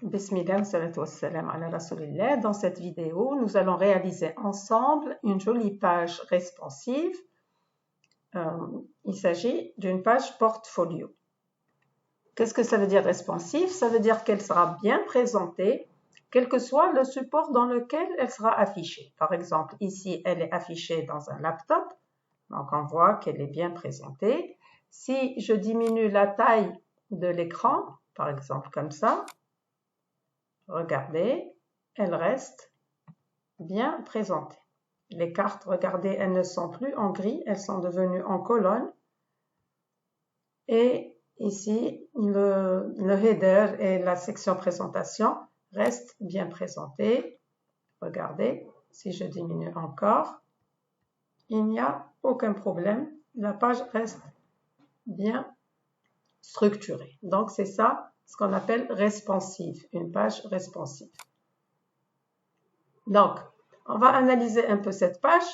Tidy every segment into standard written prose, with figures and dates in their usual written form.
Bismillah, salatu wassalam ala rasulillah. Dans cette vidéo, nous allons réaliser ensemble une jolie page responsive. Il s'agit d'une page portfolio. Qu'est-ce que ça veut dire responsive? Ça veut dire qu'elle sera bien présentée, quel que soit le support dans lequel elle sera affichée. Par exemple, ici, elle est affichée dans un laptop, donc on voit qu'elle est bien présentée. Si je diminue la taille de l'écran, par exemple comme ça, regardez, elle reste bien présentée. Les cartes, regardez, elles ne sont plus en gris, elles sont devenues en colonne. Et ici, le header et la section présentation restent bien présentés. Regardez, si je diminue encore, il n'y a aucun problème. La page reste bien structurée. Donc, c'est ça ce qu'on appelle responsive, une page responsive. Donc, on va analyser un peu cette page.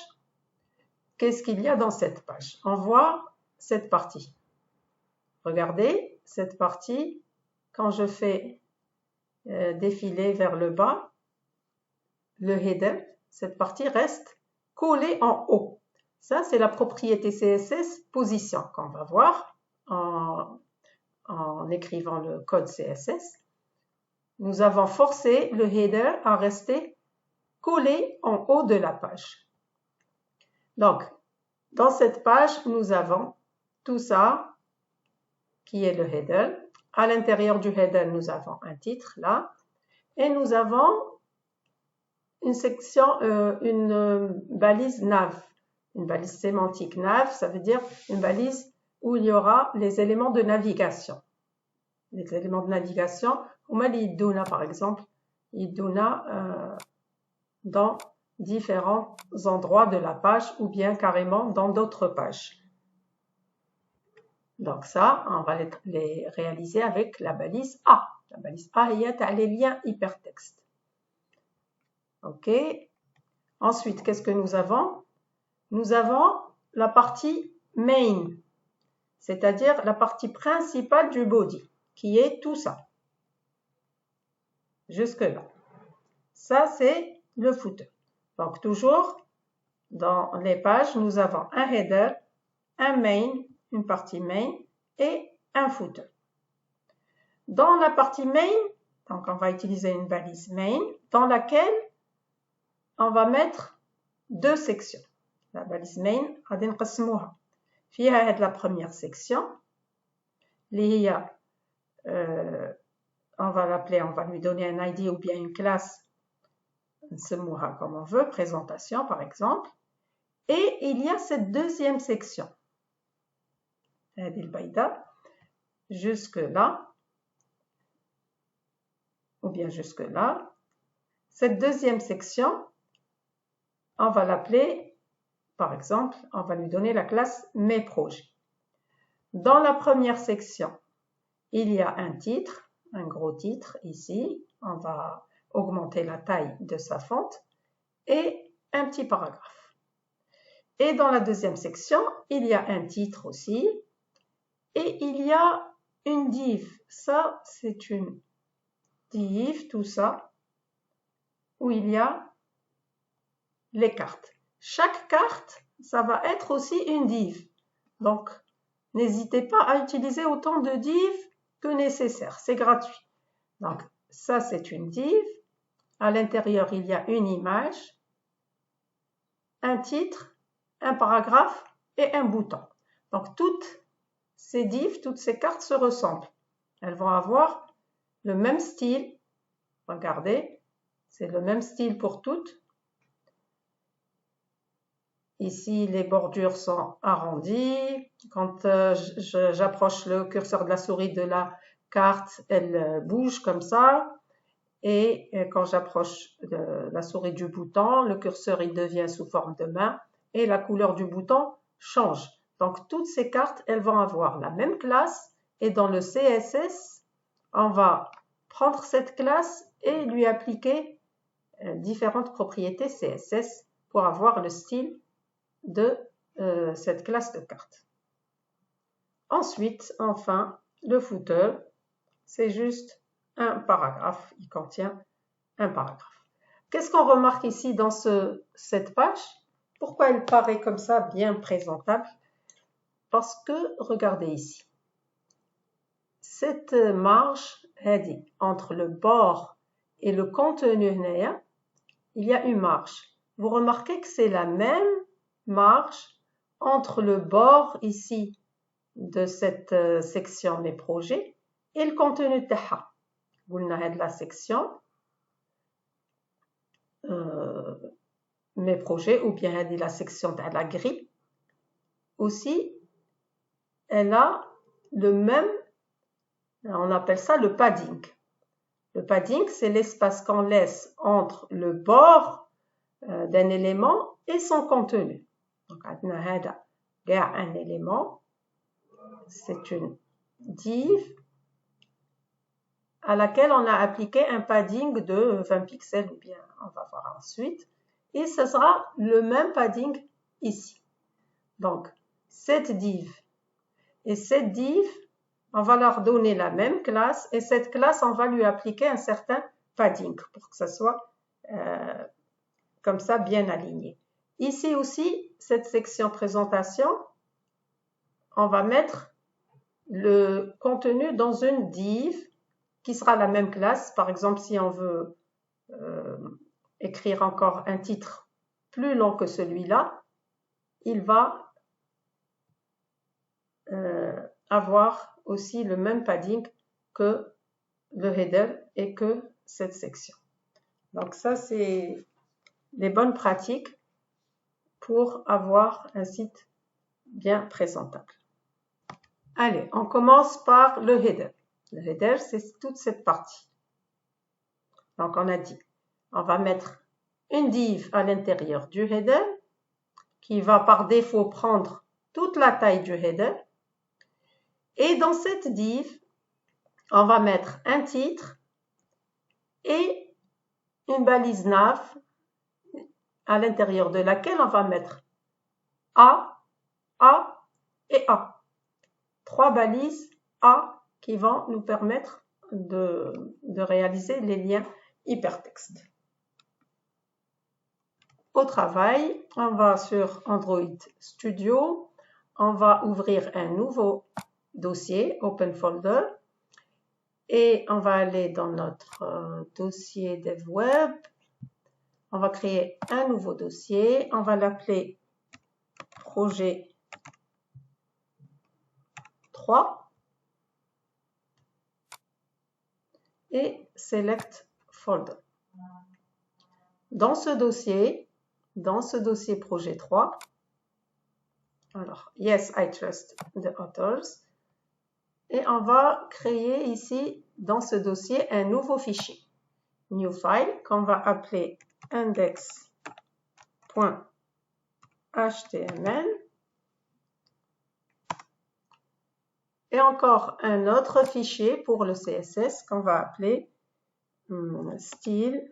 Qu'est-ce qu'il y a dans cette page? On voit cette partie. Regardez, cette partie, quand je fais défiler vers le bas, le header, cette partie reste collée en haut. Ça, c'est la propriété CSS position qu'on va voir en écrivant le code CSS. Nous avons forcé le header à rester collé en haut de la page. Donc, dans cette page, nous avons tout ça qui est le header. À l'intérieur du header, nous avons un titre là. Et nous avons une section, une balise nav. Une balise sémantique nav, ça veut dire une balise où il y aura les éléments de navigation. Les éléments de navigation, Iduna par exemple, Iduna dans différents endroits de la page ou bien carrément dans d'autres pages. Donc ça, on va les réaliser avec la balise A. La balise A est les liens hypertextes. Ok. Ensuite, qu'est-ce que nous avons? Nous avons la partie main, c'est-à-dire la partie principale du body, qui est tout ça. Jusque-là. Ça, c'est le footer. Donc, toujours, dans les pages, nous avons un header, un main, une partie main et un footer. Dans la partie main, donc on va utiliser une balise main, dans laquelle on va mettre deux sections. La balise main, غادي نقسموها. فيها هاد la première section, اللي هي on va l'appeler, on va lui donner un ID ou bien une classe, نسموها comme on veut, présentation par exemple. Et il y a cette deuxième section. هذه البيضاء jusque là, ou bien jusque là. Cette deuxième section, on va l'appeler, par exemple, on va lui donner la classe Mes projets. Dans la première section, il y a un titre, un gros titre ici. On va augmenter la taille de sa fonte et un petit paragraphe. Et dans la deuxième section, il y a un titre aussi et il y a une div. Ça, c'est une div, tout ça, où il y a les cartes. Chaque carte, ça va être aussi une div. Donc, n'hésitez pas à utiliser autant de divs que nécessaire. C'est gratuit. Donc, ça, c'est une div. À l'intérieur, il y a une image, un titre, un paragraphe et un bouton. Donc, toutes ces divs, toutes ces cartes se ressemblent. Elles vont avoir le même style. Regardez, c'est le même style pour toutes. Ici, les bordures sont arrondies. Quand j'approche le curseur de la souris de la carte, elle bouge comme ça. Et quand j'approche la souris du bouton, le curseur il devient sous forme de main et la couleur du bouton change. Donc, toutes ces cartes, elles vont avoir la même classe. Et dans le CSS, on va prendre cette classe et lui appliquer différentes propriétés CSS pour avoir le style de cette classe de cartes. Ensuite, enfin, le footer, c'est juste un paragraphe. Il contient un paragraphe. Qu'est-ce qu'on remarque ici dans cette page? Pourquoi elle paraît comme ça, bien présentable? Parce que, regardez ici, cette marge entre le bord et le contenu, il y a une marge. Vous remarquez que c'est la même marge entre le bord ici de cette section mes projets et le contenu de la section mes projets ou bien la section de la grille aussi, elle a le même, on appelle ça le padding. Le padding, c'est l'espace qu'on laisse entre le bord d'un élément et son contenu. Donc, on a un élément, c'est une div à laquelle on a appliqué un padding de 20 pixels, ou bien on va voir ensuite, et ce sera le même padding ici. Donc, cette div et cette div, on va leur donner la même classe, et cette classe, on va lui appliquer un certain padding pour que ça soit comme ça bien aligné. Ici aussi, cette section présentation, on va mettre le contenu dans une div qui sera la même classe. Par exemple, si on veut écrire encore un titre plus long que celui-là, il va avoir aussi le même padding que le header et que cette section. Donc ça, c'est les bonnes pratiques pour avoir un site bien présentable. Allez, on commence par le header. Le header, c'est toute cette partie. Donc, on a dit, on va mettre une div à l'intérieur du header qui va par défaut prendre toute la taille du header. Et dans cette div, on va mettre un titre et une balise nav à l'intérieur de laquelle on va mettre A et A. 3 balises A qui vont nous permettre de réaliser les liens hypertextes. Au travail, on va sur Android Studio, on va ouvrir un nouveau dossier, Open Folder, et on va aller dans notre dossier DevWeb. On va créer un nouveau dossier, on va l'appeler projet 3 et Select Folder. Dans ce dossier projet 3, alors Yes, I trust the authors, et on va créer ici dans ce dossier un nouveau fichier, new file, qu'on va appeler index.html, et encore un autre fichier pour le CSS qu'on va appeler style.css.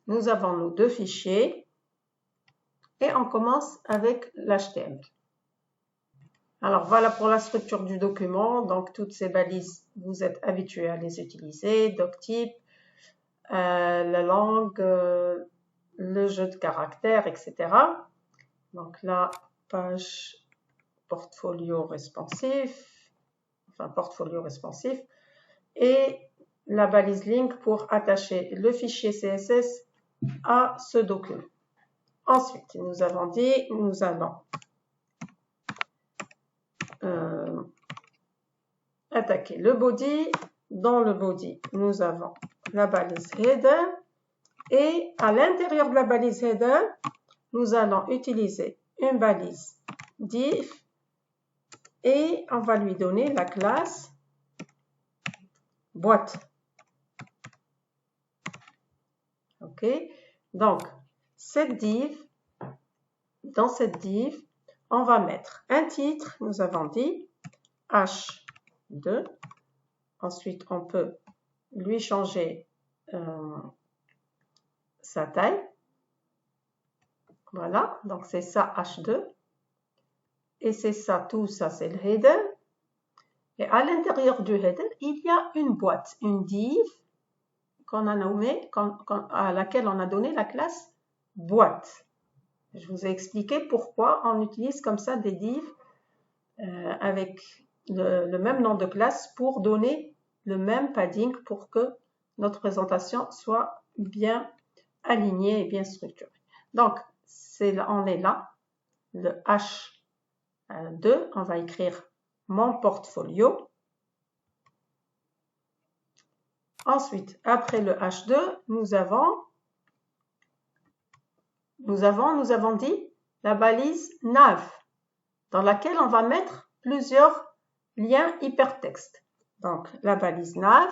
Nous avons nos deux fichiers et on commence avec l'HTML. Alors voilà pour la structure du document. Donc toutes ces balises, vous êtes habitués à les utiliser, doctype, la langue, le jeu de caractères, etc. Donc là, page portfolio responsif, et la balise link pour attacher le fichier CSS à ce document. Ensuite, nous avons dit, nous allons attaquer le body. Dans le body, nous avons la balise header, et à l'intérieur de la balise header, nous allons utiliser une balise div et on va lui donner la classe boîte. Ok, donc dans cette div, on va mettre un titre, nous avons dit H2. Ensuite, on peut lui changer sa taille. Voilà, donc c'est ça H2. Et c'est ça, tout ça, c'est le header. Et à l'intérieur du header, il y a une boîte, une div qu'on a nommée, à laquelle on a donné la classe boîte. Je vous ai expliqué pourquoi on utilise comme ça des divs avec le même nom de classe pour donner le même padding pour que notre présentation soit bien alignée et bien structurée. Donc, on est là, le H2, on va écrire mon portfolio. Ensuite, après le H2, nous avons dit la balise nav, dans laquelle on va mettre plusieurs liens hypertextes. Donc, la balise nav,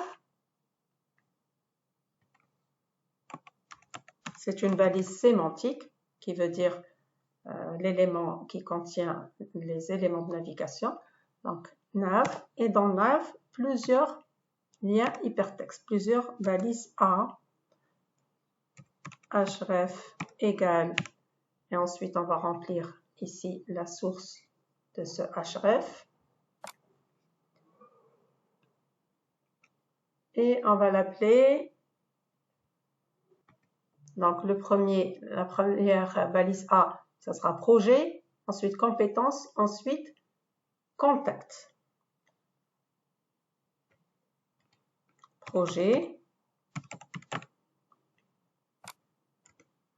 c'est une balise sémantique qui veut dire l'élément qui contient les éléments de navigation. Donc, nav, et dans nav, plusieurs liens hypertextes, plusieurs balises A, href égale, et ensuite on va remplir ici la source de ce href. Et on va l'appeler, donc la première balise A, ça sera projet, ensuite compétence, ensuite contact. Projet,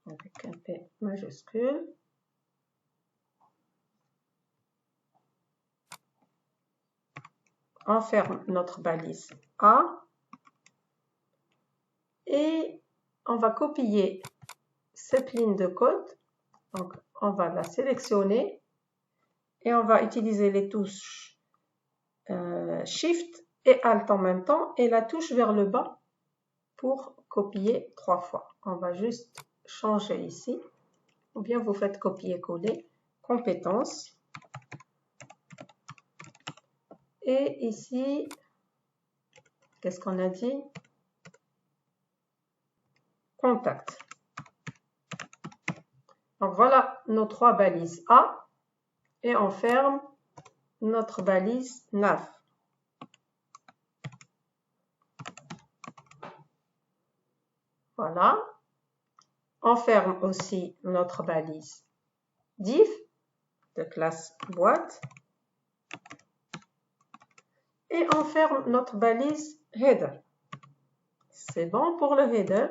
avec un P majuscule. On ferme notre balise A et on va copier cette ligne de code. Donc, on va la sélectionner et on va utiliser les touches Shift et Alt en même temps et la touche vers le bas pour copier 3 fois. On va juste changer ici, ou bien vous faites copier-coller, compétences. Et ici, qu'est-ce qu'on a dit? Contact. Donc voilà nos 3 balises A et on ferme notre balise nav. Voilà. On ferme aussi notre balise div de classe boîte. Et on ferme notre balise header. C'est bon pour le header.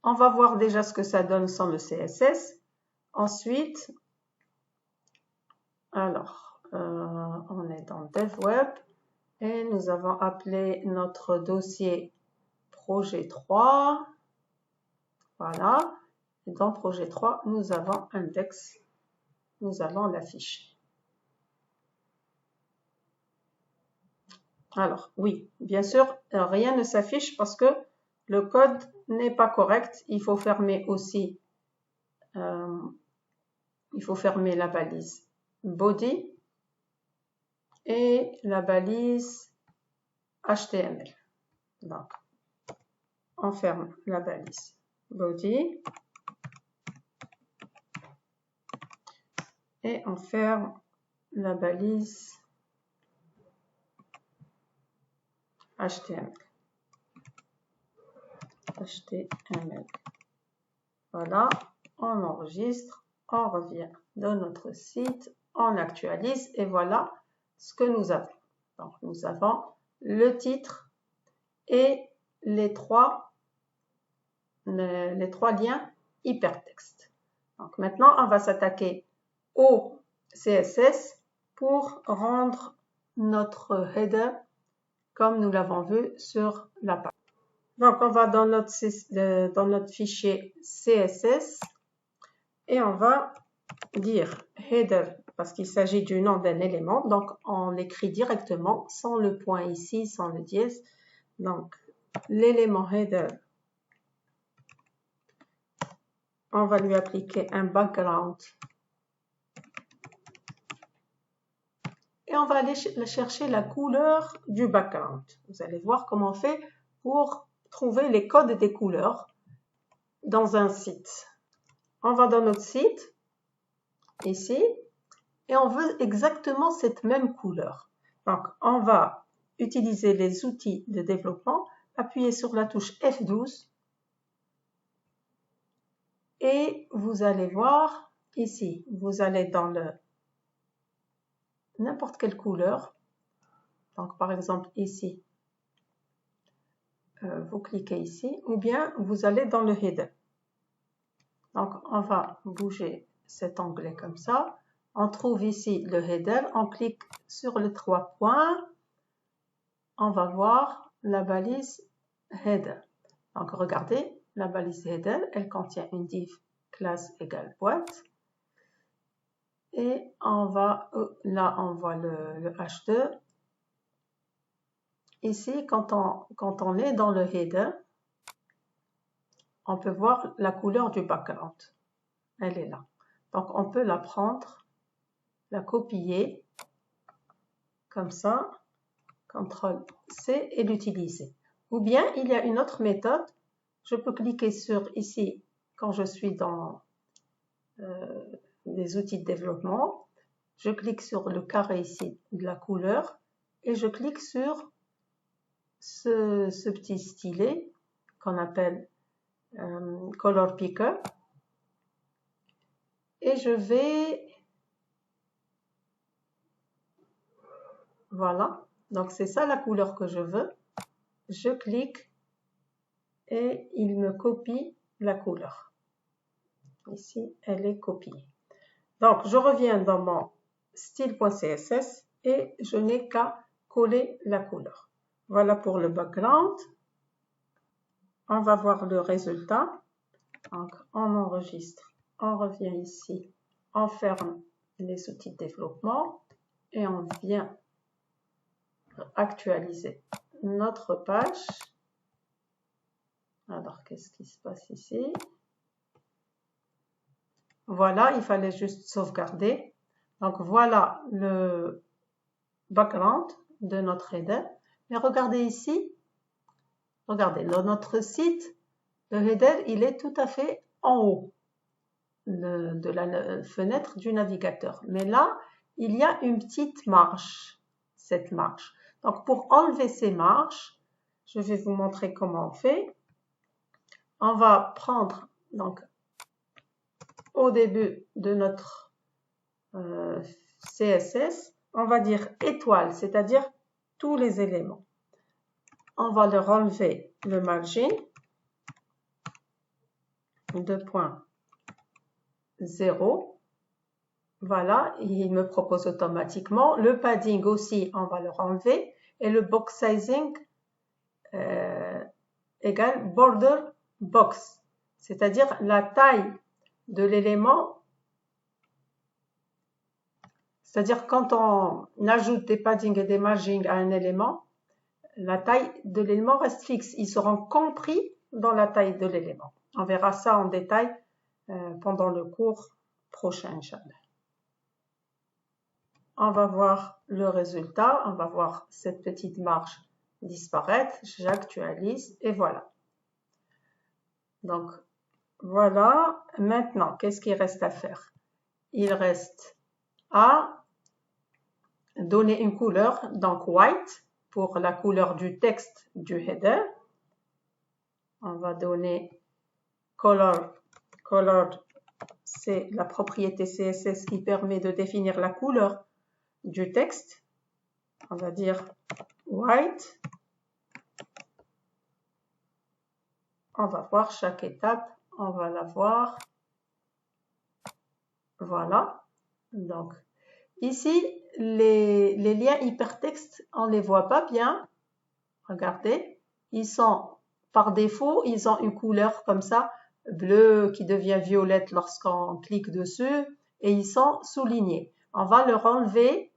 On va voir déjà ce que ça donne sans le CSS. Ensuite, alors, on est dans DevWeb et nous avons appelé notre dossier projet 3. Voilà. Et dans projet 3, nous avons index. Nous allons l'afficher. Alors, oui, bien sûr, rien ne s'affiche parce que le code n'est pas correct. Il faut fermer aussi, il faut fermer la balise body et la balise HTML. Donc, on ferme la balise body et on ferme la balise HTML. Voilà, on enregistre, on revient dans notre site, on actualise et voilà ce que nous avons. Donc, nous avons le titre et les trois liens hypertextes. Donc, maintenant, on va s'attaquer au CSS pour rendre notre header comme nous l'avons vu sur la page. Donc, on va dans notre fichier CSS et on va dire header parce qu'il s'agit du nom d'un élément. Donc, on l'écrit directement sans le point ici, sans le dièse. Donc, l'élément header, on va lui appliquer un background. Et on va aller chercher la couleur du background. Vous allez voir comment on fait pour trouver les codes des couleurs. dans un site. On va dans notre site, ici, et on veut exactement cette même couleur. Donc, on va utiliser les outils de développement, appuyer sur la touche F12, et vous allez voir ici, vous allez dans le n'importe quelle couleur. Donc, par exemple, ici, vous cliquez ici, ou bien vous allez dans le header. Donc, on va bouger cet onglet comme ça. On trouve ici le header. On clique sur les 3 points. On va voir la balise header. Donc, regardez, la balise header, elle contient une div classe égale boîte. Et on va, là, on voit le H2. Ici, quand on est dans le header, on peut voir la couleur du background. Elle est là. Donc, on peut la prendre, la copier, comme ça, CTRL-C et l'utiliser. Ou bien, il y a une autre méthode. Je peux cliquer sur ici, quand je suis dans les outils de développement. Je clique sur le carré ici de la couleur et je clique sur ce petit stylet qu'on appelle Color Picker. Et je vais, voilà, donc c'est ça la couleur que je veux. Je clique et il me copie la couleur. Ici, elle est copiée. Donc, je reviens dans mon style.css et je n'ai qu'à coller la couleur. Voilà pour le background. On va voir le résultat. Donc, on enregistre, on revient ici, on ferme les outils de développement et on vient actualiser notre page. Alors, qu'est-ce qui se passe ici? Voilà, il fallait juste sauvegarder. Donc, voilà le background de notre header. Mais regardez ici, regardez, dans notre site, le header, il est tout à fait en haut de la fenêtre du navigateur. Mais là, il y a une petite marge, cette marge. Donc, pour enlever ces marges, je vais vous montrer comment on fait. On va prendre, donc, au début de notre CSS, on va dire étoile, c'est-à-dire tous les éléments. On va leur enlever le margin, 2.0. Voilà, il me propose automatiquement. Le padding aussi, on va le enlever. Et le box sizing égale border box, c'est-à-dire la taille de l'élément. C'est-à-dire quand on ajoute des paddings et des margins à un élément, la taille de l'élément reste fixe. Ils seront compris dans la taille de l'élément. On verra ça en détail pendant le cours prochain, Inch'Allah. On va voir le résultat. On va voir cette petite marge disparaître. J'actualise et voilà. Donc, voilà. Maintenant, qu'est-ce qu'il reste à faire? Il reste à donner une couleur, donc white, pour la couleur du texte du header. On va donner color. Color, c'est la propriété CSS qui permet de définir la couleur du texte. On va dire white. On va voir chaque étape. On va la voir. Voilà. Donc, ici, les liens hypertextes, on ne les voit pas bien. Regardez. Ils sont, par défaut, ils ont une couleur comme ça, bleue qui devient violette lorsqu'on clique dessus. Et ils sont soulignés. On va leur enlever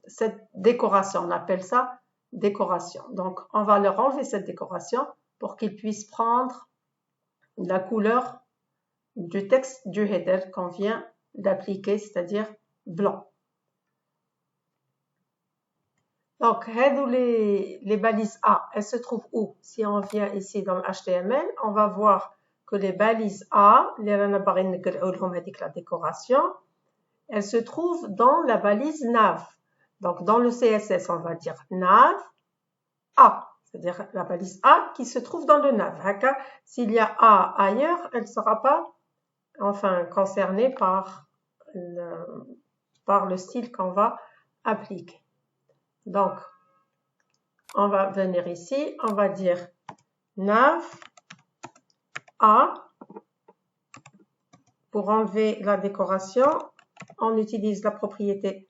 cette décoration. On appelle ça décoration. Donc, on va leur enlever cette décoration pour qu'ils puissent prendre la couleur du texte du header qu'on vient d'appliquer, c'est-à-dire blanc. Donc, les balises A, elles se trouvent où? Si on vient ici dans le HTML, on va voir que les balises A, la décoration, elles se trouvent dans la balise nav. Donc, dans le CSS, on va dire nav A, c'est-à-dire la balise A qui se trouve dans le nav. S'il y a A ailleurs, elle ne sera pas concernée par le style qu'on va appliquer. Donc, on va venir ici, on va dire nav A. Pour enlever la décoration, on utilise la propriété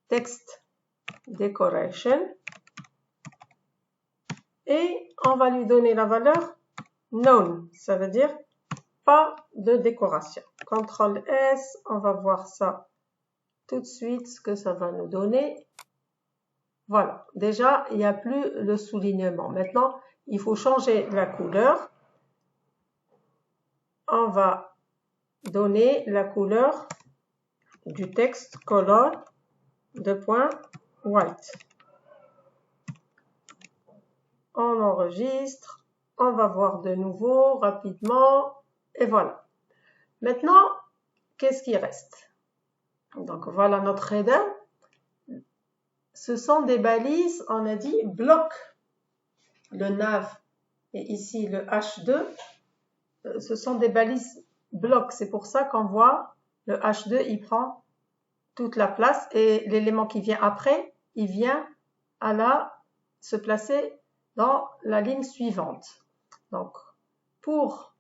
text decoration et on va lui donner la valeur none, ça veut dire pas de décoration. CTRL S, on va voir ça tout de suite, ce que ça va nous donner. Voilà, déjà, il n'y a plus le soulignement. Maintenant, il faut changer la couleur. On va donner la couleur du texte color white. On enregistre, on va voir de nouveau rapidement et voilà. Maintenant, qu'est-ce qui reste? Donc voilà notre header. Ce sont des balises, on a dit bloc. Le nav et ici le H2, ce sont des balises blocs. C'est pour ça qu'on voit le H2, il prend toute la place et l'élément qui vient après, il vient se placer dans la ligne suivante. Donc, pour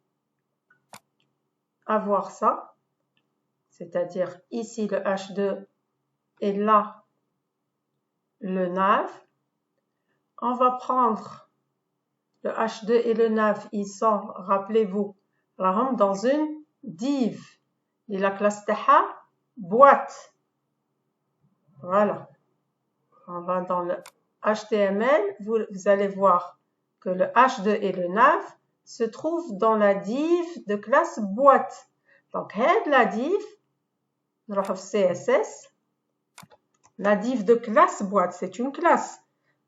avoir ça, c'est-à-dire ici le H2 et là le nav, on va prendre le H2 et le nav, ils sont, rappelez-vous, dans une div. Et la classe taha, boîte. Voilà. On va dans le HTML, vous allez voir que le H2 et le nav se trouvent dans la div de classe boîte. Donc, la div, CSS, la div de classe boîte, c'est une classe.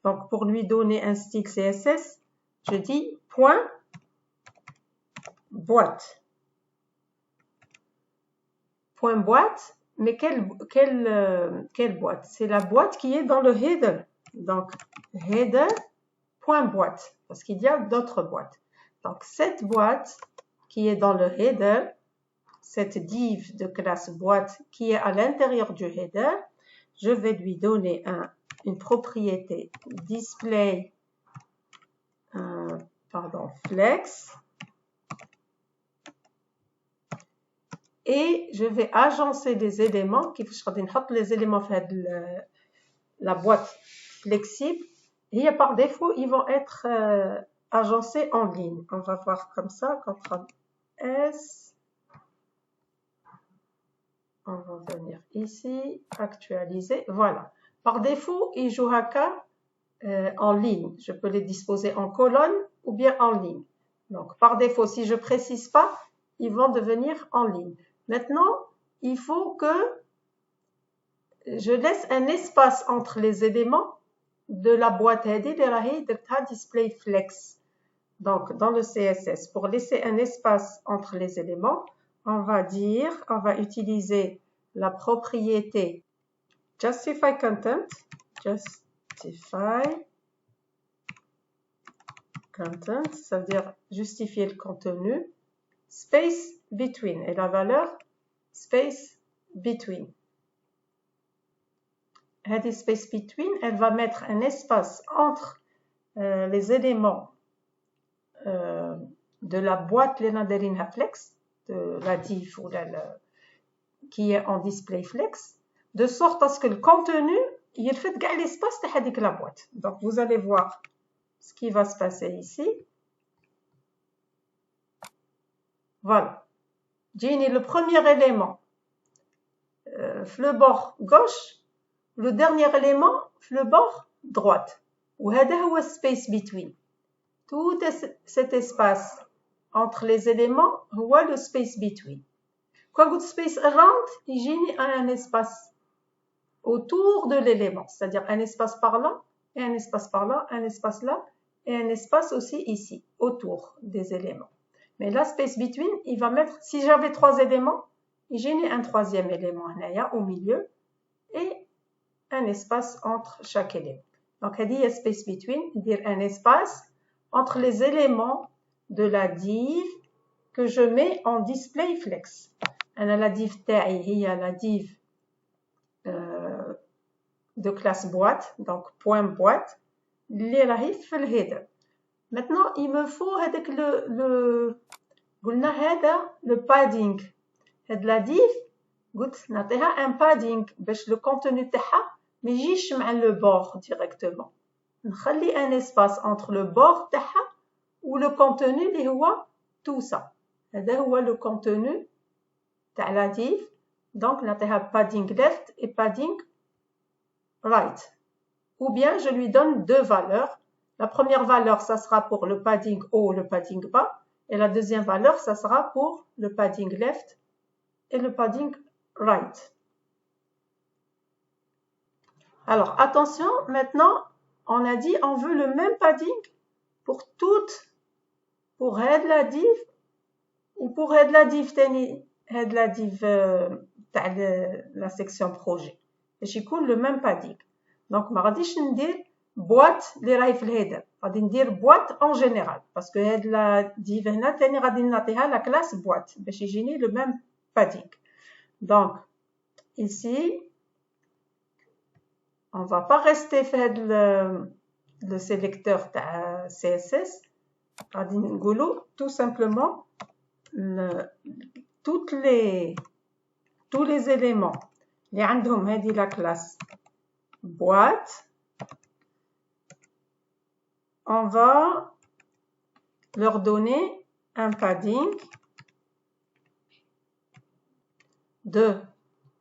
Donc, pour lui donner un style CSS, je dis point boîte. Point boîte, mais quelle boîte? C'est la boîte qui est dans le header. Donc, header point boîte, parce qu'il y a d'autres boîtes. Donc, cette boîte qui est dans le header, cette div de classe boîte qui est à l'intérieur du header, je vais lui donner une propriété display flex et je vais agencer les éléments qui les éléments la boîte flexible et par défaut ils vont être agencés en ligne. On va voir comme ça, CTRL S, on va venir ici, actualiser, voilà. Par défaut ils jouent en ligne. Je peux les disposer en colonne ou bien en ligne. Donc, par défaut, si je ne précise pas, ils vont devenir en ligne. Maintenant, il faut que je laisse un espace entre les éléments de la boîte display flex. Donc, dans le CSS, pour laisser un espace entre les éléments, on va utiliser la propriété justify content, ça veut dire justifier le contenu, space between, et la valeur space between. Cette space between, elle va mettre un espace entre les éléments de la boîte flex, de la div ou qui est en display flex, de sorte à ce que le contenu, il fait l'espace de la boîte. Donc, vous allez voir ce qui va se passer ici. Voilà. J'ai le premier élément, le bord gauche, le dernier élément, le bord droite. Ou space between. Tout cet espace entre les éléments, c'est le space between. Quand vous space around, il y a un espace autour de l'élément, c'est-à-dire un espace par là et un espace par là, un espace là, et un espace aussi ici, autour des éléments. Mais là, space between, il va mettre, si j'avais 3 éléments, j'ai mis un 3e élément au milieu, et un espace entre chaque élément. Donc, il y a space between, dire un espace entre les éléments de la div que je mets en display flex. La div taille, il y a la div de classe boîte, donc point boîte, les rahif fait le header. Maintenant, il me faut avec le padding. هاد la div, قلت نعطيها un padding باش le contenu تاعها ما يجيش مع le bord directement. نخلي un espace entre le bord تاعها و le contenu اللي هو tout ça. هذا هو le contenu تاع la div. Donc نعطيها padding left et padding right. Ou bien je lui donne 2 valeurs. La première valeur, ça sera pour le padding haut, le padding bas. Et la deuxième valeur, ça sera pour le padding left et le padding right. Alors, attention, maintenant, on a dit on veut le même padding pour toutes, pour head la div ou pour head la div tani, head la div la section projet. Et j'ai le même padding. Donc, ما غاديش ندير boîte اللي راهي في الهيدر، غادي ندير boîte en général parce que هاد la div هنا تاني غادي نعطيها la classe boîte باش يجيني le même padding. Donc, ici, on va pas rester faire le sélecteur CSS. غادي نقولوا tout simplement tous les éléments اللي عندهم هذه la classe boîte, on va leur donner un padding de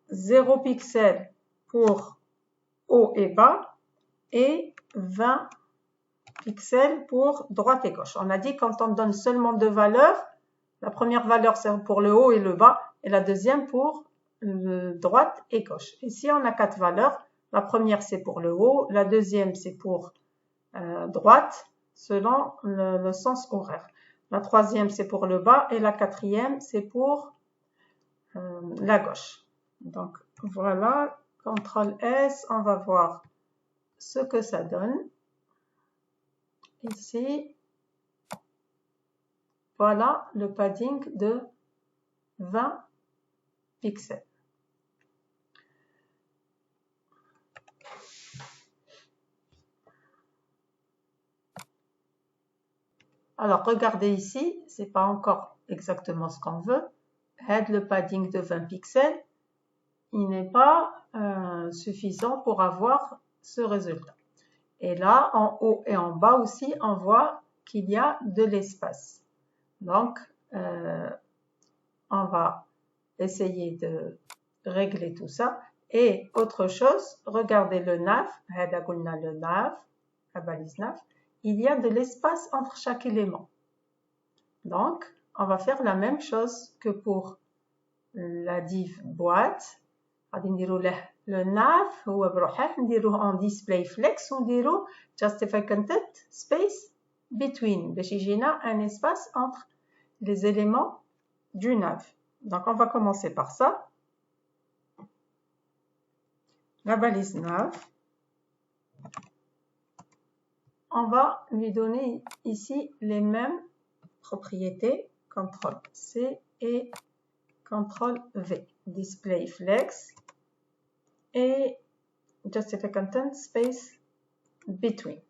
0 pixels pour haut et bas et 20 pixels pour droite et gauche. On a dit quand on donne seulement 2 valeurs, la première valeur c'est pour le haut et le bas et la deuxième pour droite et gauche. Ici on a 4 valeurs. La première c'est pour le haut, la deuxième c'est pour droite selon le sens horaire. La troisième c'est pour le bas et la quatrième c'est pour la gauche. Donc voilà, CTRL S, on va voir ce que ça donne. Ici, voilà le padding de 20 pixels. Alors regardez ici, c'est pas encore exactement ce qu'on veut. Add le padding de 20 pixels, il n'est pas suffisant pour avoir ce résultat. Et là, en haut et en bas aussi, on voit qu'il y a de l'espace. Donc, on va essayer de régler tout ça. Et autre chose, regardez le nav, le nav, la balise nav, il y a de l'espace entre chaque élément. Donc, on va faire la même chose que pour la div boîte. Le nav هو بروحه نديروه en display flex ونديرو justify content space between باش يجينا un espace entre les éléments du nav. Donc on va commencer par ça. La balise nav, on va lui donner ici les mêmes propriétés, CTRL C et CTRL V, display flex et justify content space between.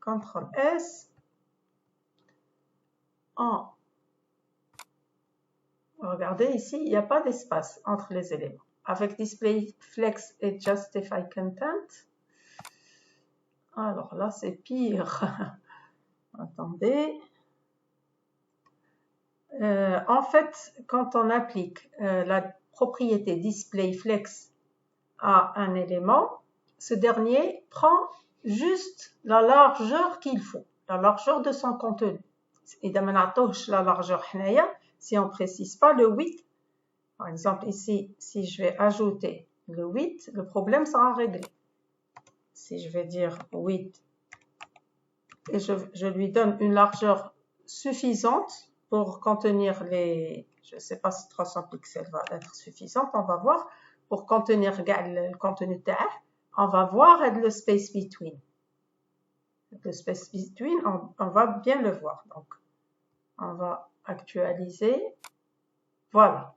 CTRL S. Regardez ici, il n'y a pas d'espace entre les éléments. Avec display flex et justify content, alors là c'est pire. Attendez. En fait, quand on applique la propriété display flex à un élément, ce dernier prend juste la largeur qu'il faut, la largeur de son contenu. Et dans la largeur, si on ne précise pas le 8, par exemple ici, si je vais ajouter le 8, le problème sera réglé. si je vais dire 8, et je lui donne une largeur suffisante pour contenir les, je ne sais pas si 300 pixels va être suffisante, on va voir, pour contenir le contenu de on va voir le space between. Le space between, on va bien le voir. Donc, on va actualiser. Voilà.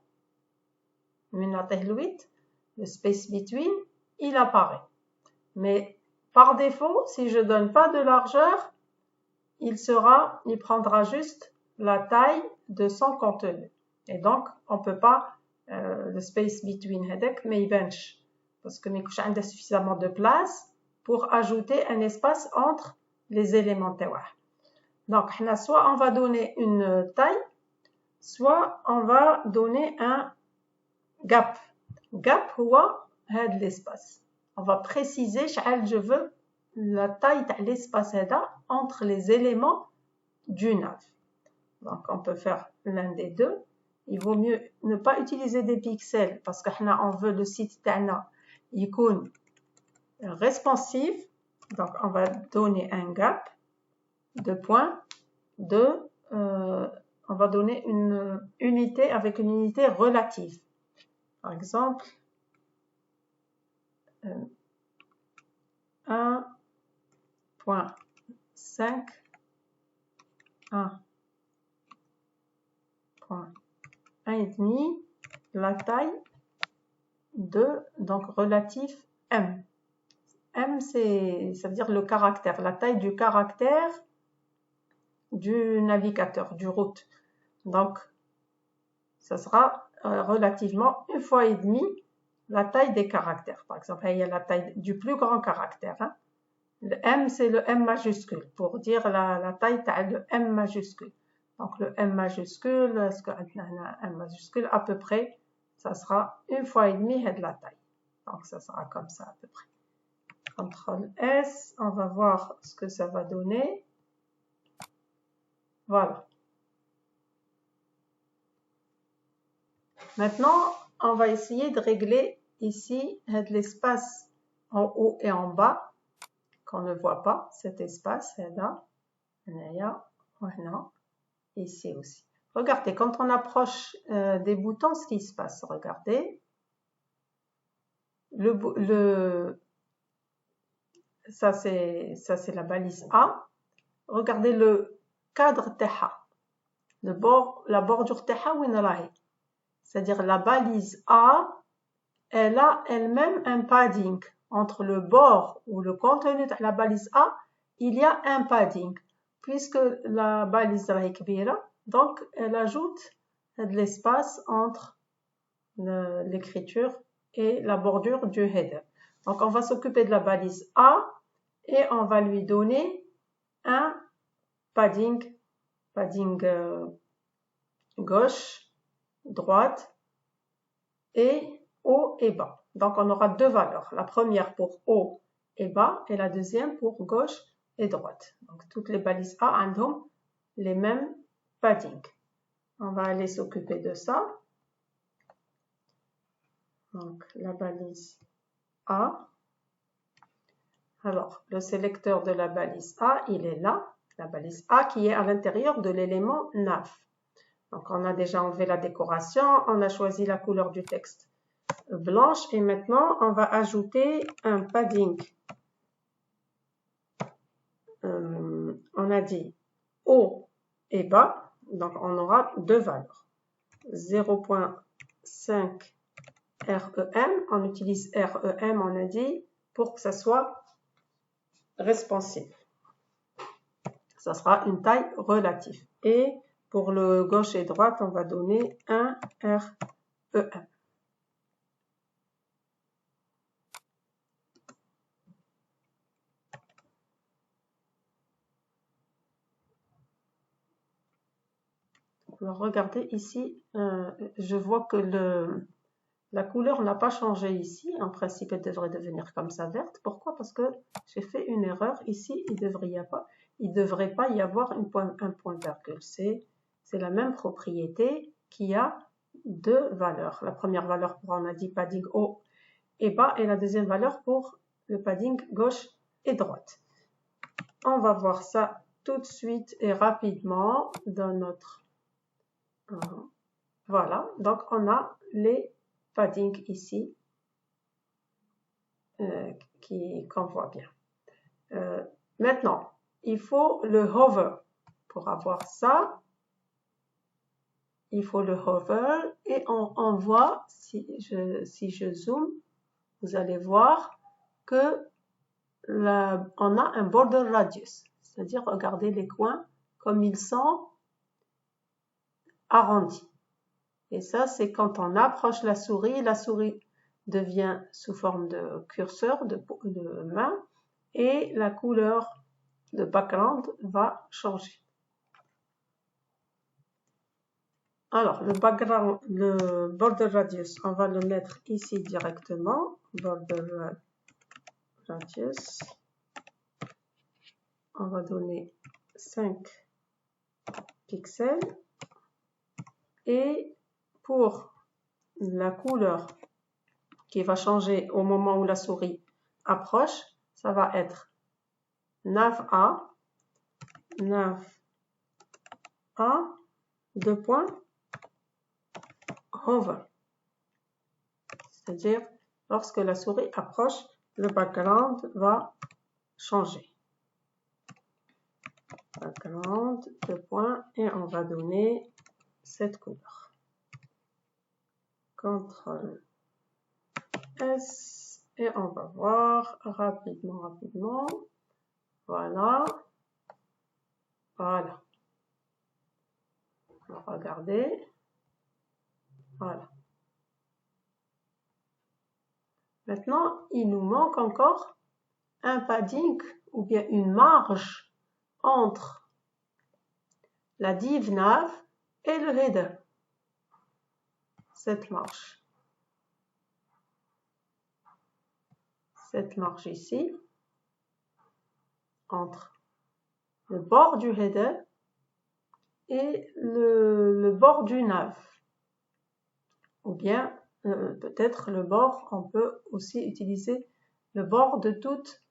Le space between, il apparaît. Mais par défaut, si je ne donne pas de largeur, il prendra juste la taille de son contenu. Et donc, on ne peut pas le space between headek, mais bench, parce que nous avons suffisamment de place pour ajouter un espace entre les éléments. Donc, soit on va donner une taille, soit on va donner un gap. Gap, c'est l'espace. On va préciser, je veux la taille de l'espace entre les éléments du nav. Donc, on peut faire l'un des deux. Il vaut mieux ne pas utiliser des pixels parce qu'on veut le site tana icône responsive. Donc, on va donner un gap de points on va donner une unité avec une unité relative. Par exemple, 1.5, 1.5, la taille de, donc relatif M. M, ça veut dire le caractère, la taille du caractère du navigateur, du route. Donc, ça sera relativement 1,5 fois la taille des caractères. Par exemple, il y a la taille du plus grand caractère. Hein. Le M, c'est le M majuscule, pour dire la taille de M majuscule. Donc, le M majuscule, est-ce qu'on a un M majuscule, à peu près, ça sera 1,5 fois de la taille. Donc, ça sera comme ça à peu près. CTRL S, on va voir ce que ça va donner. Voilà. Maintenant, on va essayer de régler ici l'espace en haut et en bas, qu'on ne voit pas, cet espace là, ici aussi. Regardez, quand on approche des boutons, ce qui se passe, regardez. Ça, c'est la balise A. Regardez le cadre TH. La bordure TH, où est c'est-à-dire la balise A, elle a elle-même un padding. Entre le bord ou le contenu de la balise A, il y a un padding. Puisque la balise est kbira, donc elle ajoute de l'espace entre l'écriture et la bordure du header. Donc on va s'occuper de la balise A et on va lui donner un padding gauche, droite et haut et bas. Donc on aura deux valeurs, la première pour haut et bas et la deuxième pour gauche et droite. Donc toutes les balises A ont les mêmes paddings. On va aller s'occuper de ça. Donc la balise A. Alors le sélecteur de la balise A, il est là. La balise A qui est à l'intérieur de l'élément nav. Donc on a déjà enlevé la décoration, on a choisi la couleur du texte blanche et maintenant on va ajouter un padding. On a dit haut et bas, donc on aura deux valeurs. 0.5 REM, on utilise REM, on a dit, pour que ça soit responsive. Ça sera une taille relative. Et pour le gauche et droite, on va donner un REM. Alors regardez ici, je vois que la couleur n'a pas changé ici. En principe, elle devrait devenir comme ça verte. Pourquoi? Parce que j'ai fait une erreur. Ici, il ne devrait pas y avoir un point virgule. C'est la même propriété qui a deux valeurs. La première valeur pour, on a dit, padding haut et bas, et la deuxième valeur pour le padding gauche et droite. On va voir ça tout de suite et rapidement dans notre... Voilà, donc on a les paddings ici qu'on voit bien. Maintenant, il faut le hover. Pour avoir ça, il faut le hover et on voit, si je zoome, vous allez voir que on a un border radius. C'est-à-dire, regardez les coins comme ils sont arrondis. Et ça, c'est quand on approche la souris devient sous forme de curseur, de main, et la couleur de background va changer. Alors, le border radius, on va le mettre ici directement. Border radius. On va donner 5 pixels. Et pour la couleur qui va changer au moment où la souris approche, ça va être nav A, 2 points, hover. C'est-à-dire, lorsque la souris approche, le background va changer. Background, 2 points, et on va donner cette couleur. CTRL S, et on va voir rapidement. Voilà. Voilà. Regardez. Voilà. Maintenant, il nous manque encore un padding ou bien une marge entre la div nav et le header. Cette marge. Cette marge ici, entre le bord du header et le bord du nav. Ou bien, peut-être le bord, on peut aussi utiliser le bord de toute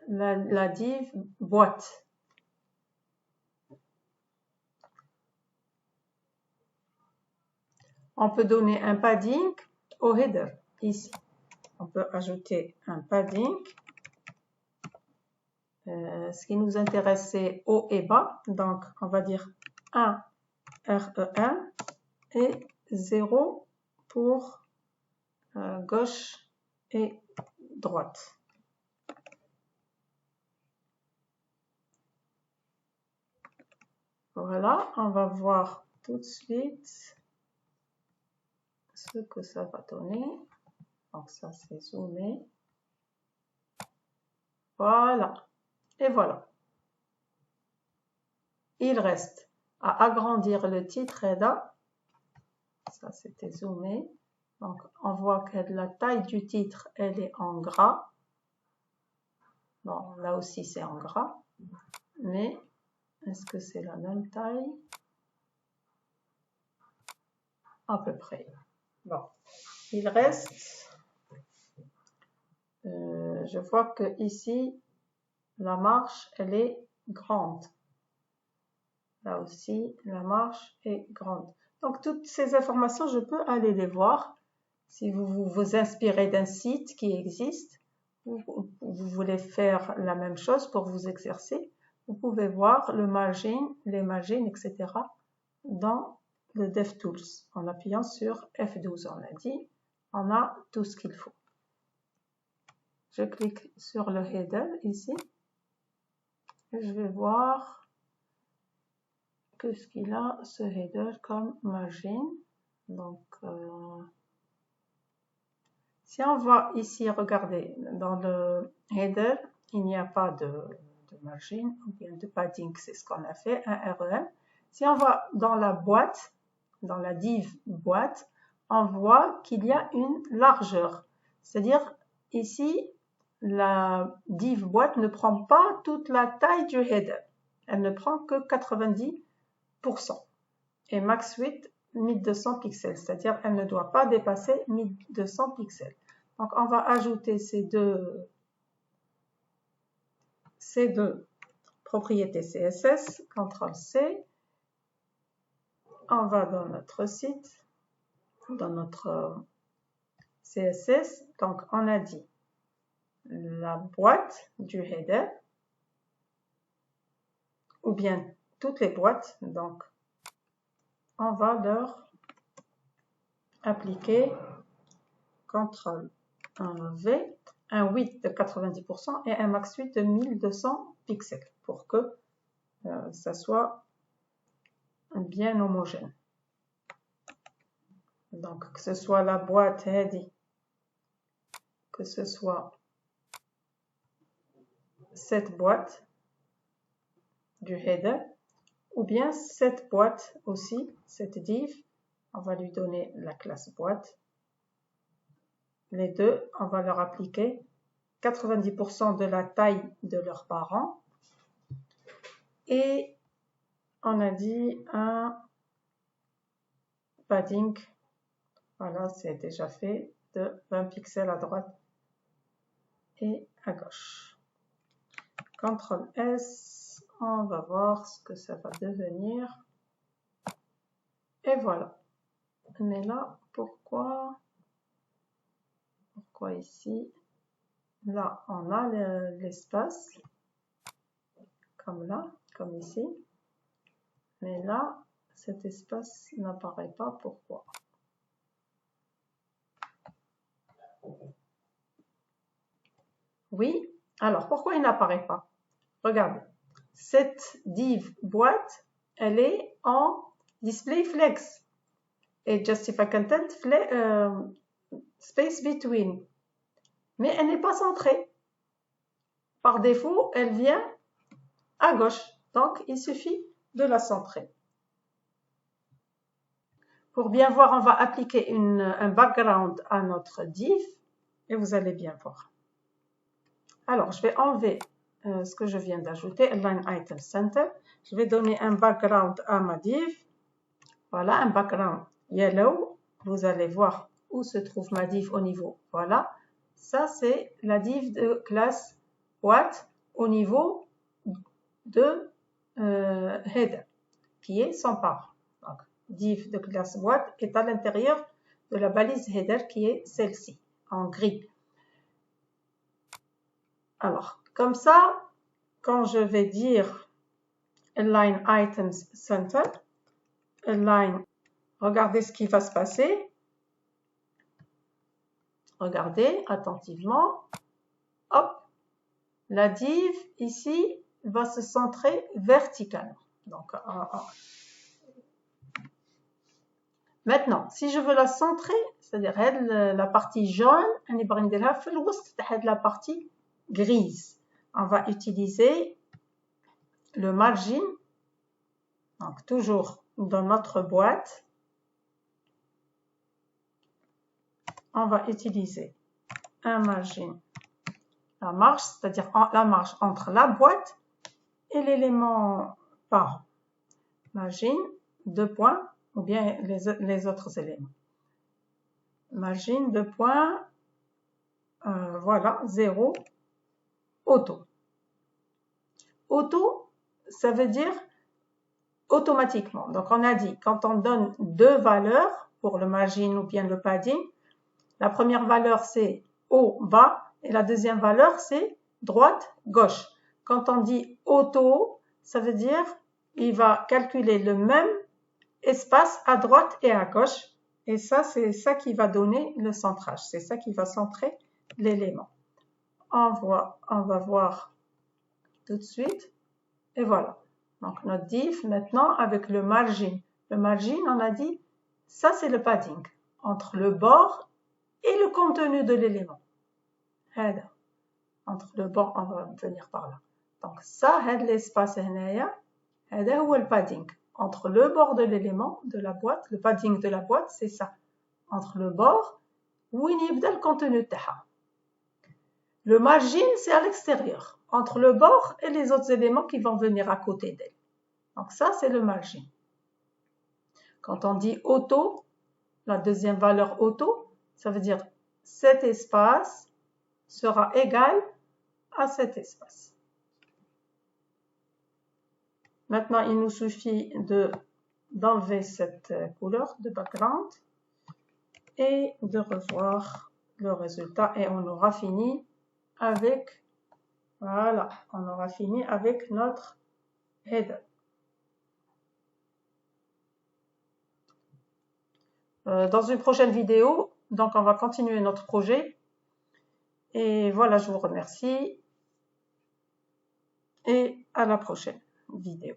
la div boîte. On peut donner un padding au header, ici. On peut ajouter un padding. Ce qui nous intéresse, c'est haut et bas. Donc, on va dire 1 RE1 et 0 pour gauche et droite. Voilà, on va voir tout de suite ce que ça va donner. Donc ça, c'est zoomé. Voilà. Et voilà. Il reste à agrandir le titre header. Ça, c'était zoomé. Donc, on voit que la taille du titre, elle est en gras. Bon, là aussi, c'est en gras. Mais, est-ce que c'est la même taille? À peu près. Bon. Il reste... je vois que ici, la marge, elle est grande. Là aussi, la marge est grande. Donc, toutes ces informations, je peux aller les voir. Si vous vous inspirez d'un site qui existe, vous voulez faire la même chose pour vous exercer, vous pouvez voir le margin, les margins, etc. dans le DevTools. En appuyant sur F12, on a dit, on a tout ce qu'il faut. Je clique sur le header ici. Et je vais voir qu'est-ce qu'il a, ce header, comme margin. Donc, si on va ici, regardez, dans le header, il n'y a pas de margin ou bien de padding, c'est ce qu'on a fait, un REM. Si on va dans la boîte, dans la div boîte, on voit qu'il y a une largeur. C'est-à-dire, ici, la div boîte ne prend pas toute la taille du header. Elle ne prend que 90%. Et max width, 1200 pixels. C'est-à-dire, elle ne doit pas dépasser 1200 pixels. Donc, on va ajouter ces deux ces deux propriétés CSS, CTRL-C, on va dans notre site, dans notre CSS, donc on a dit la boîte du header, ou bien toutes les boîtes, donc on va leur appliquer CTRL-V, un width de 90% et un max width de 1200 pixels pour que ça soit bien homogène. Donc que ce soit la boîte heady, que ce soit cette boîte du header, ou bien cette boîte aussi, cette div, on va lui donner la classe boîte. Les deux, on va leur appliquer 90% de la taille de leurs parents. Et on a dit un padding, voilà, c'est déjà fait, de 20 pixels à droite et à gauche. CTRL-S, on va voir ce que ça va devenir. Et voilà. Mais là, pourquoi ici? Là, on a l'espace, comme là, comme ici. Mais là, cet espace n'apparaît pas. Pourquoi? Oui, alors pourquoi il n'apparaît pas? Regardez, cette div boîte, elle est en display flex et justify content space between, mais elle n'est pas centrée. Par défaut, elle vient à gauche, donc il suffit de la centrer. Pour bien voir, on va appliquer un background à notre div et vous allez bien voir. Alors, je vais enlever ce que je viens d'ajouter, Align Item Center. Je vais donner un background à ma div. Voilà, un background yellow. Vous allez voir où se trouve ma div au niveau. Voilà, ça c'est la div de classe boîte au niveau de header, qui est sans part. Donc, div de classe boîte est à l'intérieur de la balise header qui est celle-ci, en gris. Alors, comme ça, quand je vais dire Align Items Center, Align, regardez ce qui va se passer. Regardez attentivement. Hop, la div ici va se centrer verticalement. Donc, maintenant, si je veux la centrer, c'est-à-dire la partie jaune, la partie grise, on va utiliser le margin, donc toujours dans notre boîte, on va utiliser un margin, la marge, c'est-à-dire la marge entre la boîte et l'élément parent. Margin, 2 points, ou bien les autres éléments. Margin, 2 points, voilà, 0, auto. Auto, ça veut dire automatiquement. Donc, on a dit, quand on donne deux valeurs pour le margin ou bien le padding, la première valeur, c'est haut, bas, et la deuxième valeur, c'est droite, gauche. Quand on dit auto, ça veut dire il va calculer le même espace à droite et à gauche. Et ça, c'est ça qui va donner le centrage. C'est ça qui va centrer l'élément. On va voir tout de suite. Et voilà. Donc, notre div, maintenant, avec le margin. Le margin, on a dit, ça, c'est le padding entre le bord et le contenu de l'élément. Entre le bord, on va venir par là. Donc, ça, l'espace, c'est le padding. Entre le bord de l'élément, de la boîte, le padding de la boîte, c'est ça. Entre le bord, où il y a le contenu de taha. Le margin, c'est à l'extérieur, entre le bord et les autres éléments qui vont venir à côté d'elle. Donc ça, c'est le margin. Quand on dit auto, la deuxième valeur auto, ça veut dire cet espace sera égal à cet espace. Maintenant, il nous suffit d'enlever cette couleur de background et de revoir le résultat et on aura fini avec, voilà, on aura fini avec notre header. Dans une prochaine vidéo, donc on va continuer notre projet. Et voilà, je vous remercie et à la prochaine vidéo.